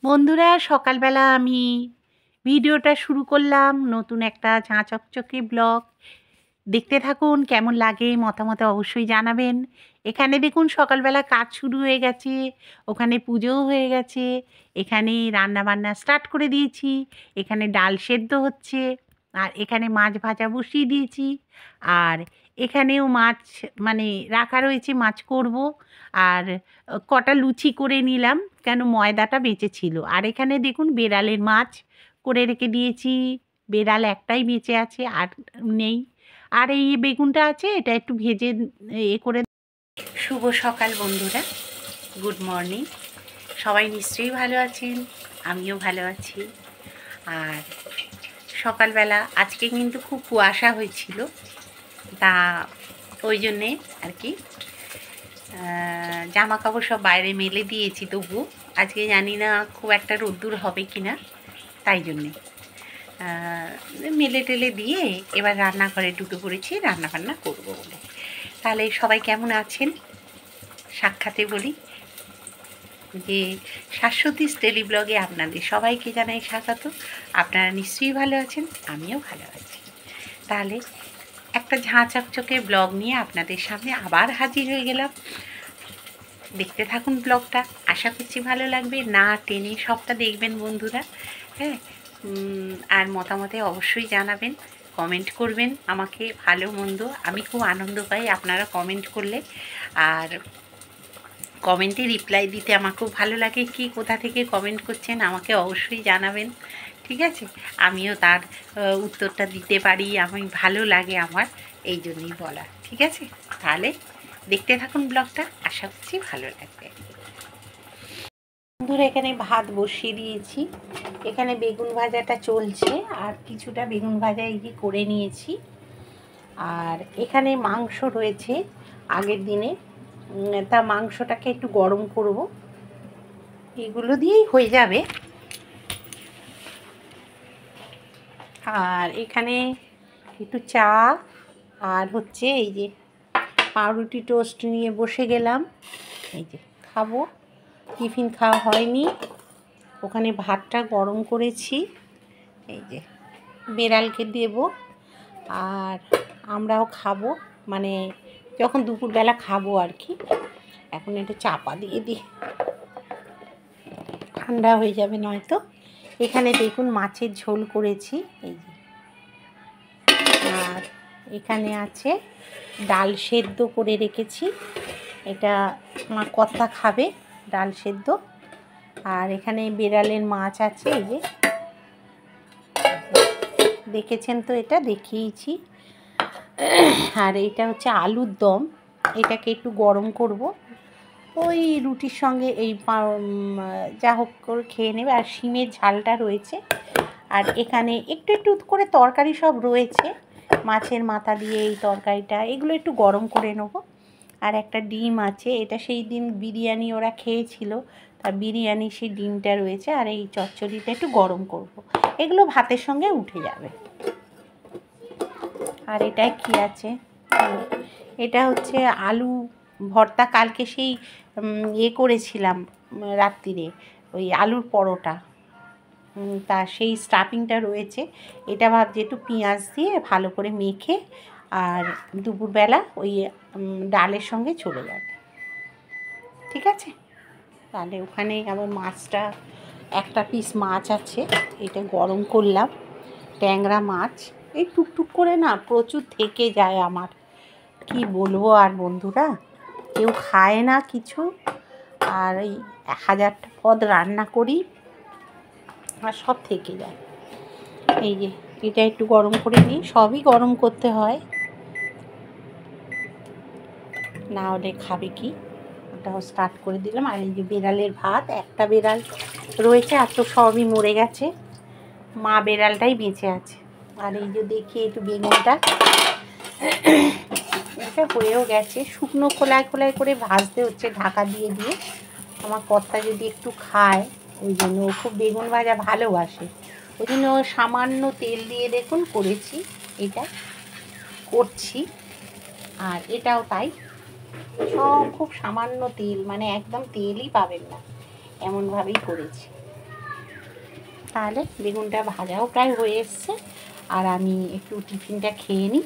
বন্ধুরা, সকালবেলা আমি ভিডিওটা শুরু করলাম, নতুন একটা ঝাঁ চকচকে ব্লগ। দেখতে থাকুন, কেমন লাগে মতামতে অবশ্যই জানাবেন। এখানে দেখুন সকালবেলা কাজ শুরু হয়ে গেছে, ওখানে পুজোও হয়ে গেছে, এখানে রান্না বান্না স্টার্ট করে দিয়েছি, এখানে ডাল সেদ্ধ হচ্ছে, আর এখানে মাছ ভাজা বসিয়ে দিয়েছি, আর এখানেও মাছ মানে রাখা রয়েছে, মাছ করব। আর কটা লুচি করে নিলাম, কেন ময়দাটা বেঁচে ছিল। আর এখানে দেখুন বেড়ালের মাছ করে রেখে দিয়েছি, বেড়াল একটাই বেঁচে আছে, আর নেই। আর এই বেগুনটা আছে, এটা একটু ভেজে করে। শুভ সকাল বন্ধুরা, গুড মর্নিং। সবাই নিশ্চয়ই ভালো আছেন, আমিও ভালো আছি। আর সকালবেলা আজকে কিন্তু খুব কুয়াশা হয়েছিল, তা ওই জন্যে আর কি জামা কাপড় সব বাইরে মেলে দিয়েছি। তবু আজকে জানি না খুব একটা রোদ্দুর হবে কি না, তাই জন্যে মেলে টেলে দিয়ে এবার রান্নাঘরে ঢুকে পড়েছি, রান্না বান্না করবো বলে। তাহলে সবাই কেমন আছেন সাক্ষাতে বলি যে শাশ্বতীস টেলি ব্লগে আপনাদের সবাইকে জানাই স্বাগত। আপনারা নিশ্চয়ই ভালো আছেন, আমিও ভালো আছি। তাহলে একটা ঝাঁ চকচকে ব্লগ নিয়ে আপনাদের সামনে আবার হাজির হয়ে গেলাম। দেখতে থাকুন ব্লগটা, আশা করছি ভালো লাগবে। না টেনে সবটা দেখবেন বন্ধুরা, হ্যাঁ। আর মতামতে অবশ্যই জানাবেন, কমেন্ট করবেন আমাকে, ভালো মন্দ। আমি খুব আনন্দ পাই আপনারা কমেন্ট করলে, আর কমেন্টে রিপ্লাই দিতে আমার খুব ভালো লাগে। কি কোথা থেকে কমেন্ট করছেন আমাকে অবশ্যই জানাবেন, ঠিক আছে? আমিও তার উত্তরটা দিতে পারি, আমি ভালো লাগে আমার, এই জন্যই বলা, ঠিক আছে? তাহলে দেখতে থাকুন ব্লগটা, আশা করছি ভালো লাগবে। বন্ধুরা, এখানে ভাত বসিয়ে দিয়েছি, এখানে বেগুন ভাজাটা চলছে, আর কিছুটা বেগুন ভাজা এই যে করে নিয়েছি। আর এখানে মাংস রয়েছে আগের দিনে, তা মাংসটাকে একটু গরম করব, এগুলো দিয়েই হয়ে যাবে। আর এখানে একটু চা আর হচ্ছে এই যে পাউরুটি টোস্ট নিয়ে বসে গেলাম, এই যে খাবো। টিফিন খাওয়া হয়নি, ওখানে ভাতটা গরম করেছি, এই যে বেড়ালকে দেব, আর আমরাও খাবো, মানে যখন দুপুরবেলা খাবো আর কি। এখন একটু চাপা দিয়ে দিই, ঠান্ডা হয়ে যাবে নয়তো। এখানে দেখুন মাছের ঝোল করেছি, এই যে। আর এখানে আছে ডাল সেদ্ধ করে রেখেছি, এটা আমার কর্তা খাবে, ডাল সেদ্ধ। আর এখানে বেড়ালের মাছ আছে, এই যে দেখেছেন তো, এটা দেখিয়েছি। আর এটা হচ্ছে আলুর দম, এটাকে একটু গরম করব, ওই রুটির সঙ্গে এই যা হোক করে খেয়ে নেবে। আর শিমের ঝালটা রয়েছে, আর এখানে একটু একটু করে তরকারি সব রয়েছে, মাছের মাথা দিয়ে এই তরকারিটা, এগুলো একটু গরম করে নেব। আর একটা ডিম আছে, এটা সেই দিন বিরিয়ানি ওরা খেয়েছিল, তা বিরিয়ানি সেই ডিমটা রয়েছে। আর এই চচ্চড়িটা একটু গরম করব, এগুলো ভাতের সঙ্গে উঠে যাবে। আর এটাই কি আছে, এটা হচ্ছে আলু ভর্তা, কালকে সেই করেছিলাম রাত্রিরে, ওই আলুর পরোটা, তা সেই স্টাফিংটা রয়েছে। এটা ভাবছি একটু পেঁয়াজ দিয়ে ভালো করে মেখে আর দুপুরবেলা ওই ডালের সঙ্গে চলে যাবে, ঠিক আছে? তাহলে ওখানে আবার মাছটা, একটা পিস মাছ আছে, এটা গরম করলাম, ট্যাংরা মাছ। এই টুকটুক করে না প্রচুর থেকে যায় আমার, কি বলবো আর বন্ধুরা, কেউ খায় না কিছু, আর এই 1000টা পদ রান্না করি আর সব থেকে যায়। এই যে এটা একটু গরম করে দিই, সবই গরম করতে হয়, না হলে খাবে কি। ওটাও স্টার্ট করে দিলাম। আর এই যে বেড়ালের ভাত, একটা বেড়াল রয়েছে, আর তো সবই মরে গেছে, মা বেড়ালটাই বেঁচে আছে। আর এই যে দেখি একটু বেগুনটা, এটা হয়েও গেছে, শুকনো খোলায় খোলায় করে ভাজতে হচ্ছে ঢাকা দিয়ে দিয়ে। আমার কর্তা যদি একটু খায়, ওই জন্য ও খুব বেগুন ভাজা ভালোবাসে, ওই জন্য সামান্য তেল দিয়ে দেখুন করেছি, এটা করছি। আর এটাও তাই, সব খুব সামান্য তেল, মানে একদম তেলই পাবেন না, এমনভাবেই করেছি। তাহলে বেগুনটা ভাজাও প্রায় হয়ে এসছে, আর আমি একটু টিফিনটা খেয়ে নিই।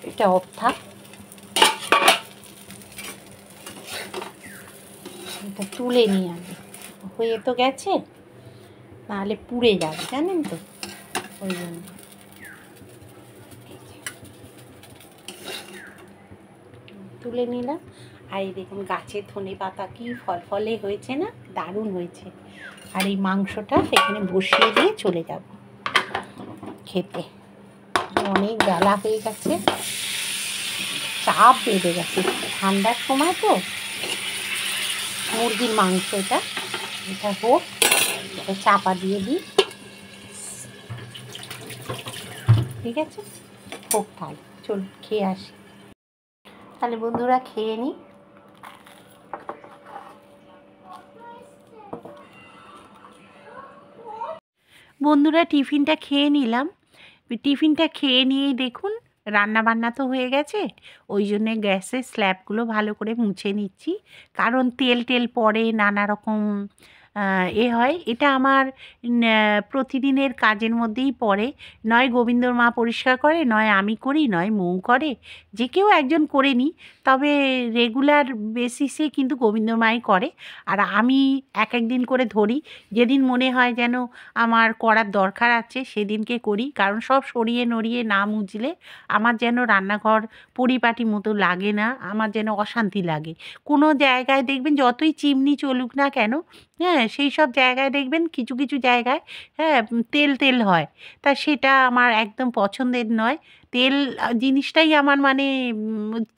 এটা অফ থাক, এটা তুলে নিই আমি, হয়ে তো গেছে, নাহলে পুড়ে যাবে জানেন তো, ওই জন্য। তুলে নিলাম। আর এই দেখুন গাছের ধনে পাতা কি ফলে হয়েছে না, দারুণ হয়েছে। আর এই মাংসটা এখানে বসিয়ে দিয়ে চলে যাব খেতে। অনেক বেলা হয়ে গেছে, চাপ বেঁধে গেছে, ঠান্ডার সময় তো। মুরগির মাংস এটা হোক, এটা চাপা দিয়ে দিই, ঠিক আছে, হোক তাহলে। চলুন খেয়ে আসি তাহলে বন্ধুরা, খেয়ে নিই। বন্ধুরা টিফিনটা খেয়ে নিলাম। টিফিনটা খেয়ে নিয়েই দেখুন রান্না বান্না তো হয়ে গেছে, ওই জন্যে গ্যাসের স্ল্যাবগুলো ভালো করে মুছে নিচ্ছি, কারণ তেল পড়ে, নানা রকম হয়। এটা আমার প্রতিদিনের কাজের মধ্যেই পড়ে, নয় গোবিন্দর মা পরিষ্কার করে, নয় আমি করি, নয় মৌ করে, যে কেউ একজন করে নিই, তবে রেগুলার বেসিসে কিন্তু গোবিন্দর মাই করে। আর আমি এক দিন করে ধরি, যেদিন মনে হয় যেন আমার করার দরকার আছে সেদিনকে করি, কারণ সব সরিয়ে নড়িয়ে না মুছলে আমার যেন রান্নাঘর পরিপাটি মতো লাগে না, আমার যেন অশান্তি লাগে। কোনো জায়গায় দেখবেন যতই চিমনি চলুক না কেন, হ্যাঁ, সেই সব জায়গায় দেখবেন কিছু কিছু জায়গায়, হ্যাঁ, তেল হয়, তা সেটা আমার একদম পছন্দের নয়। তেল জিনিসটাই আমার মানে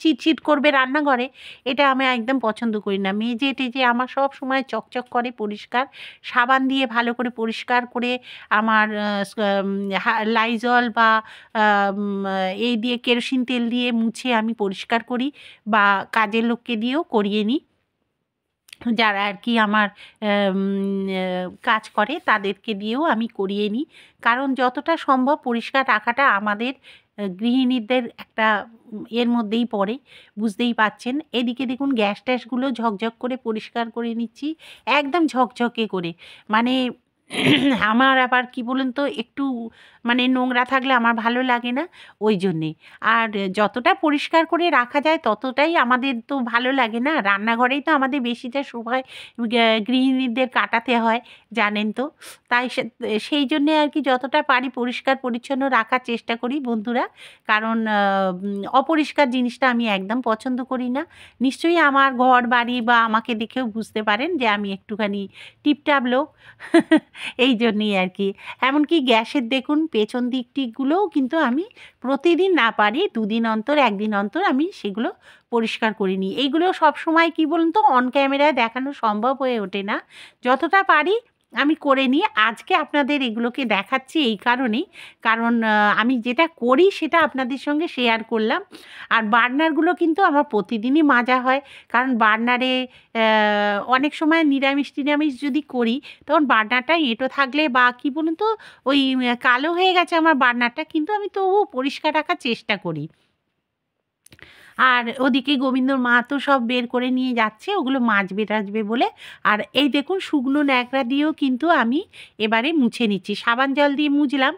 চিটচিট করবে রান্নাঘরে, এটা আমি একদম পছন্দ করি না। মেজে টেজে আমার সব সময় চকচক করে পরিষ্কার, সাবান দিয়ে ভালো করে পরিষ্কার করে আমার লাইজল বা এই দিয়ে কেরোসিন তেল দিয়ে মুছে আমি পরিষ্কার করি, বা কাজের লোককে দিয়েও করিয়ে নিই, যারা আর কি আমার কাজ করে তাদেরকে দিয়েও আমি করিয়ে নিই, কারণ যতটা সম্ভব পরিষ্কার রাখাটা আমাদের গৃহিণীদের একটা এর মধ্যেই পড়ে, বুঝতেই পাচ্ছেন। এদিকে দেখুন গ্যাস ট্যাসগুলো ঝকঝক করে পরিষ্কার করে নিচ্ছি, একদম ঝকঝকে করে। মানে আমার আবার কি বলুন তো, একটু মানে নোংরা থাকলে আমার ভালো লাগে না, ওই জন্যে। আর যতটা পরিষ্কার করে রাখা যায় ততটাই আমাদের তো ভালো লাগে না, রান্নাঘরেই তো আমাদের বেশিটা সময় গৃহিণীদের কাটাতে হয়, জানেন তো। তাই সেই জন্যে আর কি যতটা পারি পরিষ্কার পরিচ্ছন্ন রাখার চেষ্টা করি বন্ধুরা, কারণ অপরিষ্কার জিনিসটা আমি একদম পছন্দ করি না। নিশ্চয়ই আমার ঘর বাড়ি বা আমাকে দেখেও বুঝতে পারেন যে আমি একটুখানি টিপটাপ লোক, এই জন্যই আর কি। এমনকি গ্যাসের দেখুন পেছন দিকটিগুলোও কিন্তু আমি প্রতিদিন না পারি, দুদিন অন্তর, একদিন অন্তর আমি সেগুলো পরিষ্কার করে নিই। এইগুলো সবসময় কি বলুন তো, অন ক্যামেরায় দেখানো সম্ভব হয়ে ওঠে না, যতটা পারি আমি করে নিই। আজকে আপনাদের এগুলোকে দেখাচ্ছি এই কারণেই, কারণ আমি যেটা করি সেটা আপনাদের সঙ্গে শেয়ার করলাম। আর বার্নারগুলো কিন্তু আমার প্রতিদিনই মাজা হয়, কারণ বার্নারে অনেক সময় নিরামিষ টিরামিষ যদি করি, তখন বার্নারটা এঁটো থাকলে বা কী বলুন তো, ওই কালো হয়ে গেছে আমার বার্নারটা, কিন্তু আমি তবুও পরিষ্কার রাখার চেষ্টা করি। আর ওদিকে গোবিন্দর মা তো সব বের করে নিয়ে যাচ্ছে, ওগুলো মাজবে টাজবে বলে। আর এই দেখুন শুকনো ন্যাকড়া দিয়েও কিন্তু আমি এবারে মুছে নিচ্ছি, সাবান জল দিয়ে মুছলাম,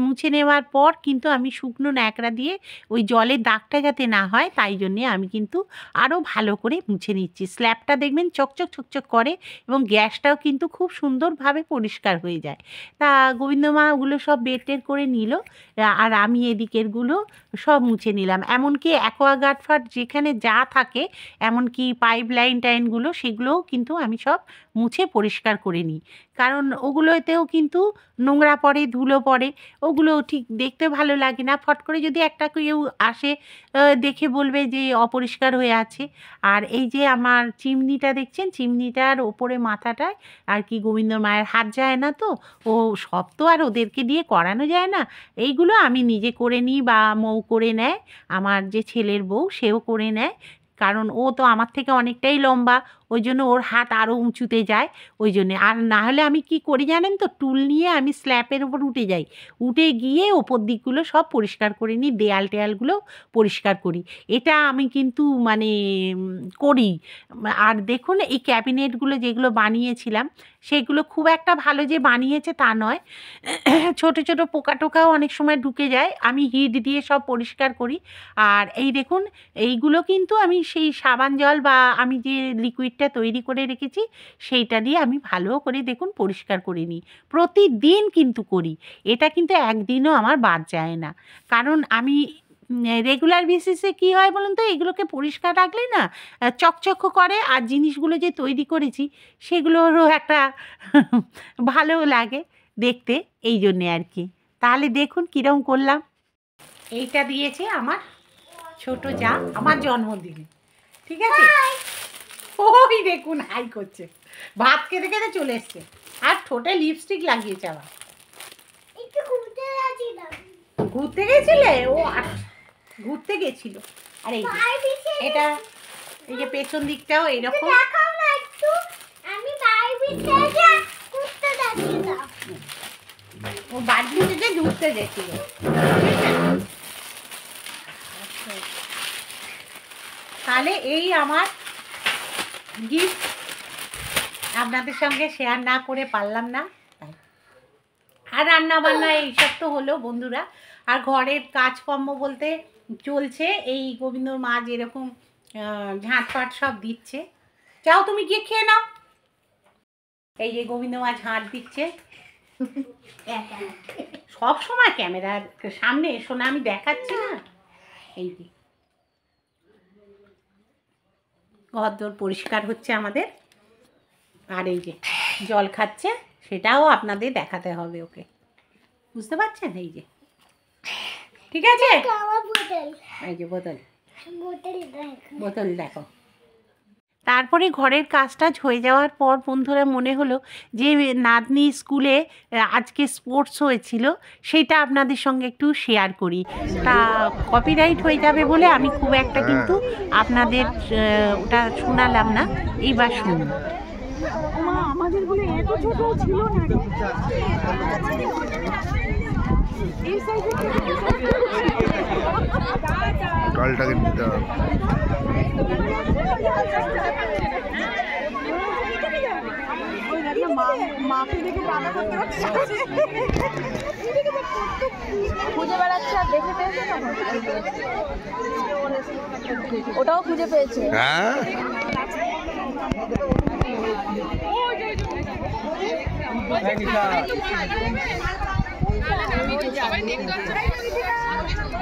মুছে নেওয়ার পর কিন্তু আমি শুকনো ন্যাকড়া দিয়ে ওই জলের দাগটা যাতে না হয় তাই জন্যে আমি কিন্তু আরও ভালো করে মুছে নিচ্ছি। স্ল্যাবটা দেখবেন চকচক চকচক করে, এবং গ্যাসটাও কিন্তু খুব সুন্দরভাবে পরিষ্কার হয়ে যায়। তা গোবিন্দ মা ওগুলো সব বের টের করে নিল, আর আমি এদিকেরগুলো সব মুছে নিলাম। এমনকি অ্যাকোয়াগার্ড ফাট যেখানে যা থাকে, এমনকি পাইপ লাইন টাইনগুলো, সেগুলোও কিন্তু আমি সব মুছে পরিষ্কার করে নিই, কারণ ওগুলোতেও কিন্তু নোংরা পড়ে, ধুলো পড়ে, ওগুলো ঠিক দেখতে ভালো লাগে না। ফট করে যদি একটা কেউ আসে দেখে বলবে যে অপরিষ্কার হয়ে আছে। আর এই যে আমার চিমনিটা দেখছেন, চিমনিটার ওপরে মাথাটায় আর কি গোবিন্দর মায়ের হাত যায় না, তো ও সব তো আর ওদেরকে দিয়ে করানো যায় না, এইগুলো আমি নিজে করে নিই, বা মৌ করে নেয়, আমার যে ছেলের বউ সেও করে নেয়, কারণ ও তো আমার থেকে অনেকটাই লম্বা, ওই জন্য ওর হাত আরও উঁচুতে যায়, ওই জন্যে। আর না হলে আমি কি করি জানেন তো, টুল নিয়ে আমি স্ল্যাপের ওপর উঠে যাই, উঠে গিয়ে ওপর দিকগুলো সব পরিষ্কার করে নিই, দেয়াল টেয়ালগুলো পরিষ্কার করি। এটা আমি কিন্তু মানে করি। আর দেখুন এই ক্যাবিনেটগুলো যেগুলো বানিয়েছিলাম সেগুলো খুব একটা ভালো যে বানিয়েছে তা নয়, ছোট ছোট পোকা টোকাও অনেক সময় ঢুকে যায়, আমি হিট দিয়ে সব পরিষ্কার করি। আর এই দেখুন এইগুলো কিন্তু আমি সেই সাবান জল বা আমি যে লিকুইডটা তৈরি করে রেখেছি সেইটা দিয়ে আমি ভালো করে দেখুন পরিষ্কার করে নিই, প্রতিদিন কিন্তু করি। এটা কিন্তু একদিনও আমার বাদ যায় না, কারণ আমি রেগুলার বেসিসে কী হয় বলুন তো, এগুলোকে পরিষ্কার রাখলে না চকচক করে, আর জিনিসগুলো যে তৈরি করেছি সেগুলোরও একটা ভালো লাগে দেখতে, এই জন্যে আর কি। তাহলে দেখুন কীরকম করলাম। এইটা দিয়েছে আমার ছোট যা আমার জন্মদিনে, ঠিক আছে। ওই দেখুন হাই করছে, ভাত খেতে খেতে চলে এসছে, আর ঠোঁটে লিপস্টিক লাগিয়েছে আবার। ঘুরতে গেছিলে? ও ঘুরতে গেছিল। আর এই এটা এই যে পেছন দিকটাও এইরকম। ও বাড়ি থেকে ঘুরতে গেছিল। তাহলে এই আমার গিফট, আপনাদের সঙ্গে শেয়ার না করে পারলাম না। আর রান্না বান্না এইসব তো হলো বন্ধুরা, আর ঘরের কাজকর্ম বলতে চলছে। এই গোবিন্দর মা যেরকম ঝাঁটপাট সব দিচ্ছে, যাও তুমি গিয়ে খেয়ে নাও। এই যে গোবিন্দ মা ঝাঁট দিচ্ছে, সব সময় ক্যামেরার সামনে এসো না, আমি দেখাচ্ছি না। এই যে ঘরদোর পরিষ্কার হচ্ছে আমাদের, আর এই যে জল খাচ্ছে, সেটাও আপনাদের দেখাতে হবে ওকে, বুঝতে পারছেন? এই যে ঠিক আছে, এই যে বোতল দেখো। তারপরে ঘরের কাজ টাজ হয়ে যাওয়ার পর বন্ধুরা মনে হলো যে নাতনি স্কুলে আজকে স্পোর্টস হয়েছিল, সেটা আপনাদের সঙ্গে একটু শেয়ার করি। তা কপিরাইট হয়ে যাবে বলে আমি খুব একটা কিন্তু আপনাদের ওটা শোনালাম না, এইবার শুনুন। আমাদের বলে এত ছোট ছিল না, এই সাইজে গালটাকে নিতে হবে। খুঁজে বেড়াচ্ছে আর দেখে পেয়েছে, ওটাও খুঁজে পেয়েছে।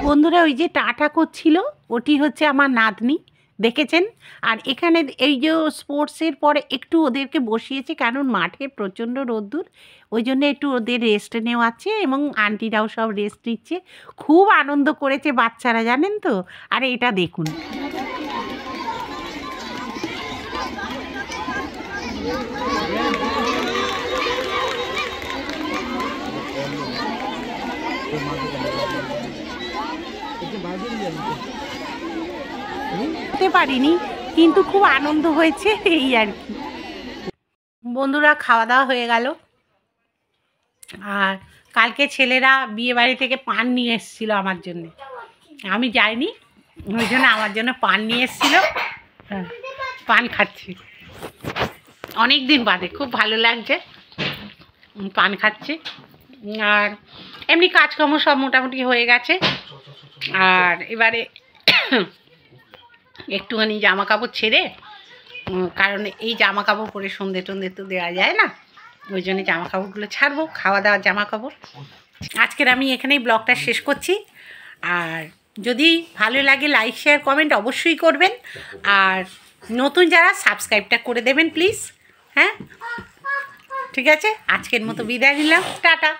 বন্ধুরা ওই যে টাটা করছিল ওটি হচ্ছে আমার নাতনি, দেখেছেন। আর এখানে এই যে স্পোর্টসের পরে একটু ওদেরকে বসিয়েছে, কারণ মাঠে প্রচণ্ড রোদ্দুর, ওই জন্য একটু ওদের রেস্ট নেওয়াচ্ছে, এবং আন্টিরাও সব রেস্ট নিচ্ছে। খুব আনন্দ করেছে বাচ্চারা, জানেন তো। আর এটা দেখুন, হতে পারিনি কিন্তু খুব আনন্দ হয়েছে, এই আর কি। বন্ধুরা খাওয়া দাওয়া হয়ে গেল, আর কালকে ছেলেরা বিয়ে বাড়ি থেকে পান নিয়ে এসেছিলো আমার জন্যে, আমি যাইনি, ওই জন্য আমার জন্য পান নিয়ে এসেছিলো। পান খাচ্ছি অনেক দিন বাদে, খুব ভালো লাগছে, পান খাচ্ছি। আর এমনি কাজকর্ম সব মোটামুটি হয়ে গেছে, আর এবারে একটুখানি জামা কাপড় ছেড়ে, কারণ এই জামা কাপড় পরে সন্ধে টন্ধে তো দেওয়া যায় না, ওই জন্য জামা কাপড়গুলো ছাড়বো, খাওয়া দাওয়ার জামা কাপড়। আজকের আমি এখানেই ব্লগটা শেষ করছি। আর যদি ভালো লাগে লাইক শেয়ার কমেন্ট অবশ্যই করবেন, আর নতুন যারা সাবস্ক্রাইবটা করে দেবেন প্লিজ। হ্যাঁ ঠিক আছে, আজকের মতো বিদায় নিলাম, টাটা।